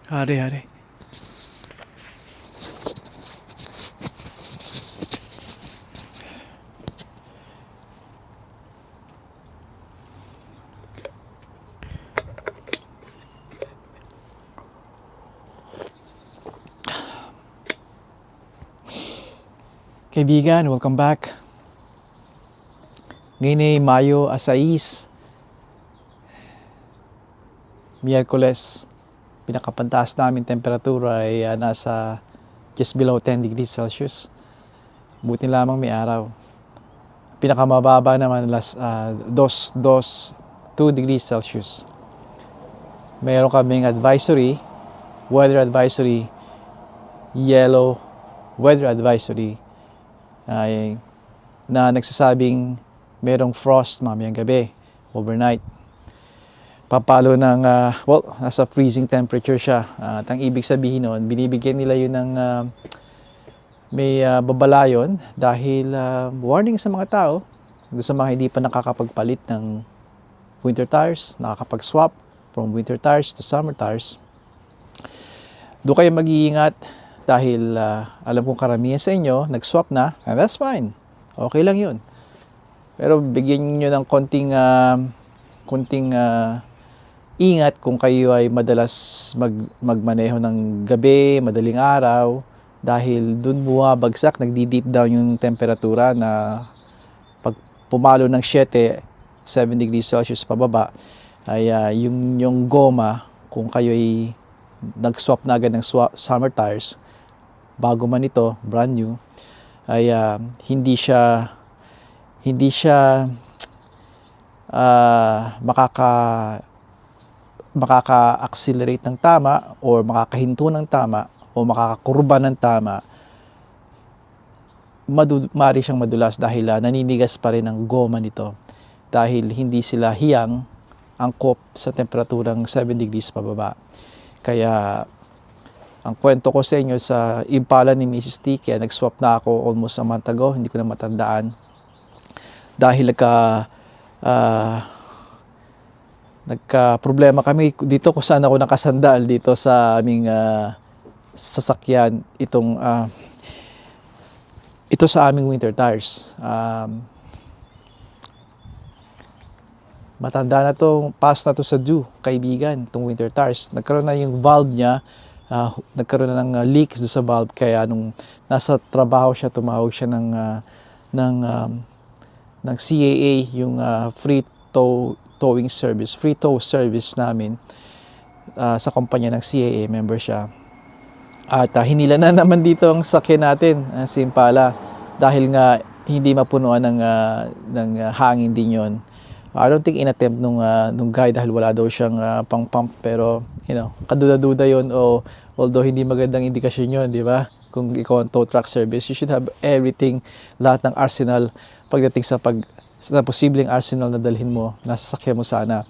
Hari-hari. Kaibigan, welcome back. Ngayon ay Mayo 6, Miyerkules. Pinakapantaas namin temperatura ay nasa just below 10 degrees Celsius. Buti lamang may araw. Pinakamababa naman 2 degrees Celsius. Mayroon kaming advisory, weather advisory, yellow weather advisory ay na nagsasabing merong frost mamayang gabi, overnight. Papalo ng, nasa freezing temperature siya. At ang ibig sabihin nun, binibigyan nila yun ng may babalayon dahil warning sa mga tao, sa mga hindi pa nakakapagpalit ng winter tires, nakakapag-swap from winter tires to summer tires. Doon kayo mag-iingat dahil alam kong karamihan sa inyo nag-swap na, and that's fine. Okay lang yun. Pero bigyan nyo ng konting ingat kung kayo ay madalas magmaneho ng gabi, madaling araw, dahil dun bumabagsak, nagdi-deep down yung temperatura na pag pumalo ng 7 degrees Celsius pababa, ay yung goma, kung kayo ay nag-swap na agad ng summer tires, bago man ito, brand new, ay hindi siya makaka-accelerate ng tama or makakahinto ng tama o makakakurba ng tama. Maaari siyang madulas dahil naninigas pa rin ang goma nito dahil hindi sila hiyang angkop sa temperaturang 7 degrees pababa. Kaya ang kwento ko sa inyo, sa Impala ni Mrs. T, kaya nag-swap na ako almost a month ago, hindi ko na matandaan. Dahil nagka-problema kami dito kung saan ako nakasandal dito sa aming sasakyan, ito sa aming winter tires. Matanda na to, past na to sa due, kaibigan, itong winter tires. Nagkaroon na yung valve niya, nagkaroon na ng leaks do sa valve, kaya nung nasa trabaho siya, tumawag siya ng CAA, yung free towing service, free tow service namin sa kumpanya ng CAA, member siya. At hinila na naman dito ang sakyan natin, si Impala, dahil nga hindi mapunuan ng hangin din yon. I don't think inattempt nung guy dahil wala daw siyang pang-pump, pero kaduda-duda yon, o although hindi magandang indikasyon yon, di ba? Kung ikaw ang tow truck service, you should have everything, lahat ng arsenal pagdating sa posibleng arsenal na dalhin mo, nasa sakyan mo sana.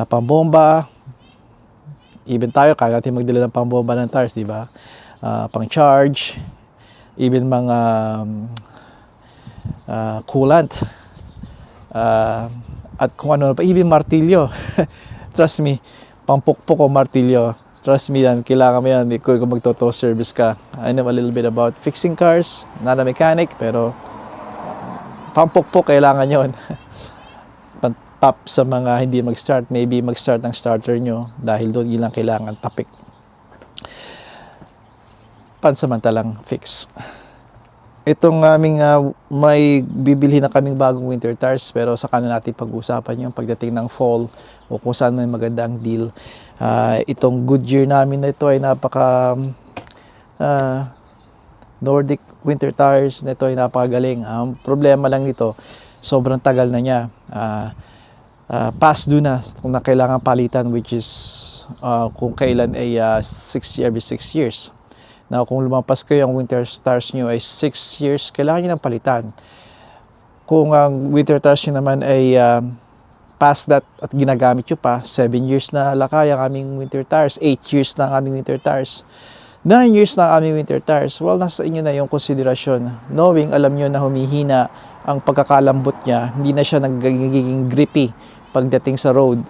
Pambomba, even tayo, kaya natin magdala ng pambomba ng tires, di ba? Pang-charge, even mga coolant, at kung ano pa, even martilyo. Trust me, pampukpok o martilyo, trust me yan, kailangan mo yan kung magto-tow service ka. I know a little bit about fixing cars, not a mechanic, pero pampukpok kailangan yon. Pantap sa mga hindi mag-start, maybe mag-start ng starter nyo dahil doon yun lang kailangan tapik. Pansamantalang fix. Itong aming may bibili na kaming bagong winter tires, pero saka na natin pag-usapan yung pagdating ng fall o kung saan may magandang deal. Itong Goodyear namin na ito ay napaka Nordic winter tires na ito ay napakagaling. Ang problema lang nito, sobrang tagal na niya. Past due na kung na kailangan palitan, which is kung kailan ay 6 years. Now, kung lumampas kayo ang winter tires nyo ay 6 years, kailangan nyo ng palitan. Kung ang winter tires nyo naman ay past that at ginagamit nyo pa, 7 years na lakay ang aming winter tires, 8 years na ang aming winter tires, 9 years na ang aming winter tires, well, nasa inyo na yung konsiderasyon. Knowing, alam nyo na humihina ang pagkakalambot niya, hindi na siya nagiging grippy pagdating sa road,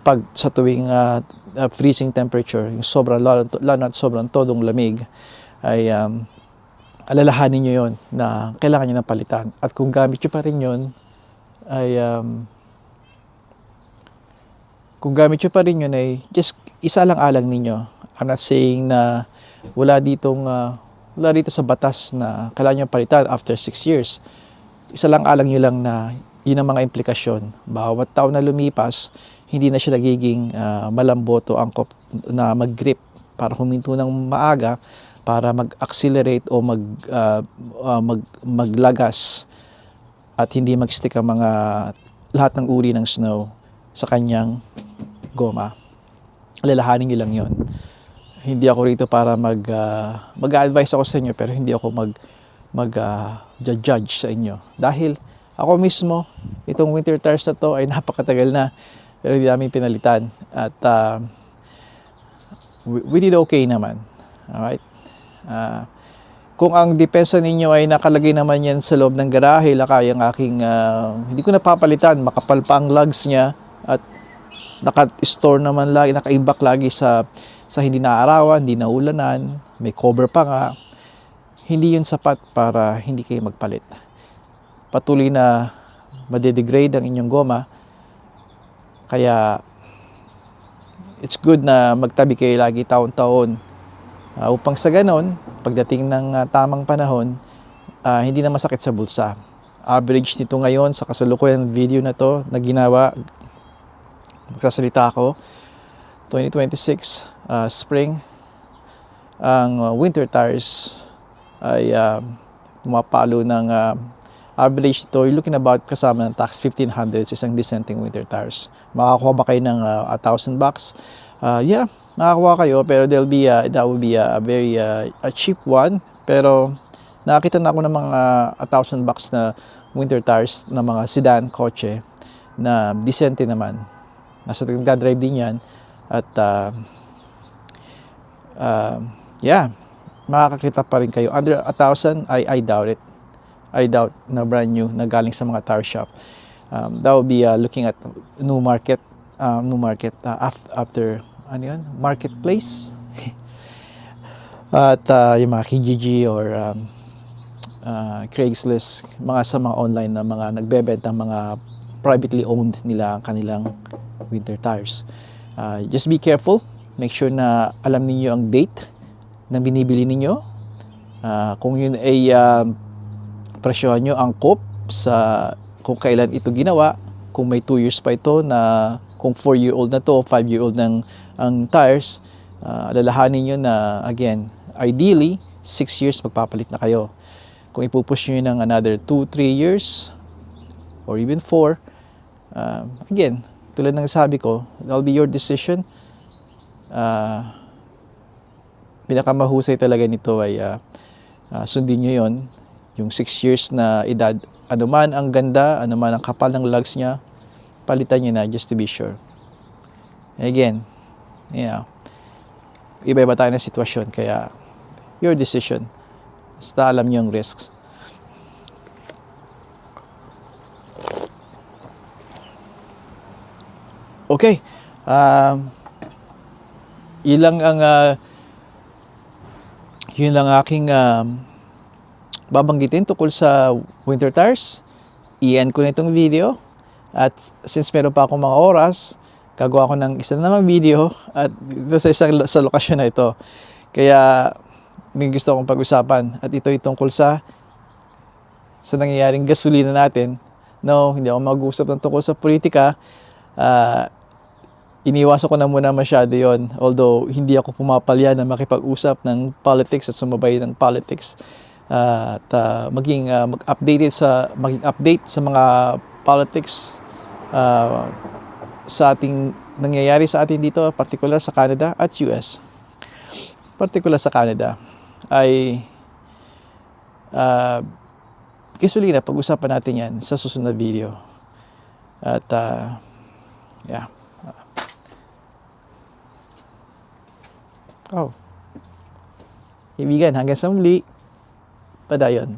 pag sa tuwing freezing temperature, yung sobrang lalo at sobrang todong lamig, ay alalahanin nyo yon na kailangan nyo ng palitan. At kung gamit nyo pa rin yun, ay kung gamit nyo pa rin yun ay just isa lang alang ninyo. I'm not saying na wala dito sa batas na kailangan nyo palitan after 6 years. Isa lang alang nyo lang na yun ang mga implikasyon. Bawat taon na lumipas, hindi na siya nagiging malambot o angkop na mag-grip para huminto ng maaga, para mag-accelerate o maglagas at hindi mag-stick ang lahat ng uri ng snow sa kanyang goma. Alalahanin nyo lang yon. Hindi ako rito para mag-advise ako sa inyo, pero hindi ako mag-judge sa inyo. Dahil ako mismo, itong winter tires na to ay napakatagal na, pero hindi namin pinalitan. At we did okay naman. Alright? Kung ang depensa ninyo ay nakalagay naman yan sa loob ng garahe, lakay ang aking, hindi ko napapalitan, makapal pa ang lugs niya at naka-store naman lagi, naka-imbak lagi sa hindi naarawan, hindi naulanan, may cover pa nga, hindi yun sapat para hindi kayo magpalit. Patuloy na madedegrade ang inyong goma, kaya it's good na magtabi kayo lagi taon-taon upang sa ganon, pagdating ng tamang panahon, hindi na masakit sa bulsa. Average nito ngayon sa kasalukuyan video na to na ginawa, magsasalita ako, 2026 spring, ang winter tires ay pumapalo ng average ito, you're looking about kasama ng tax 1,500 sa isang dissenting winter tires. Makakuha ba kayo ng 1,000 bucks? Yeah, makakuha kayo, pero that will be a very a cheap one. Pero nakakita na ako ng mga 1,000 bucks na winter tires na mga sedan, kotse na decente naman. Nasa nagdadrive din yan. At yeah, makakakita pa rin kayo. Under 1,000, I doubt it. I doubt na brand new na galing sa mga tire shop. That will be looking at new market after ano yun? Marketplace. At yung mga Kijiji or Craigslist, sa mga online na mga nagbebenta, mga privately owned nila ang kanilang winter tires. Just be careful. Make sure na alam niyo ang date na binibili niyo. Kung yun ay presyohan nyo angkop sa kung kailan ito ginawa, kung may 2 years pa ito, na kung 4-year-old na to, 5-year-old ang tires, alalahanin nyo na, again, ideally, 6 years magpapalit na kayo. Kung ipupush nyo ng another 2-3 years, or even 4, again, tulad ng sabi ko, that'll be your decision. Pinakamahusay talaga nito ay sundin nyo yon, yung 6 years na edad, anuman ang ganda, anuman ang kapal ng lugs niya, palitan nyo na just to be sure. Again, iba-iba tayo ng sitwasyon, kaya your decision. Basta alam nyo yung risks. Okay. Yun lang aking babanggitin tungkol sa winter tires. I-end ko na itong video. At since meron pa akong mga oras, gagawa ko ng isa na namang video at sa lokasyon na ito. Kaya may gusto akong pag-usapan. At ito ay tungkol sa nangyayaring gasolina natin. No, hindi ako mag-uusap ng tungkol sa politika. Iniwasan ko na muna masyado yon. Although hindi ako pumapalya na makipag-usap ng politics at sumabay ng politics. At maging update sa mga politics sa ating nangyayari sa atin dito, particular sa Canada at US. Particular sa Canada ay gasolina, pag-usapan natin yan sa susunod na video. At yeah. Kaibigan, hanggang sa muli. Padayon.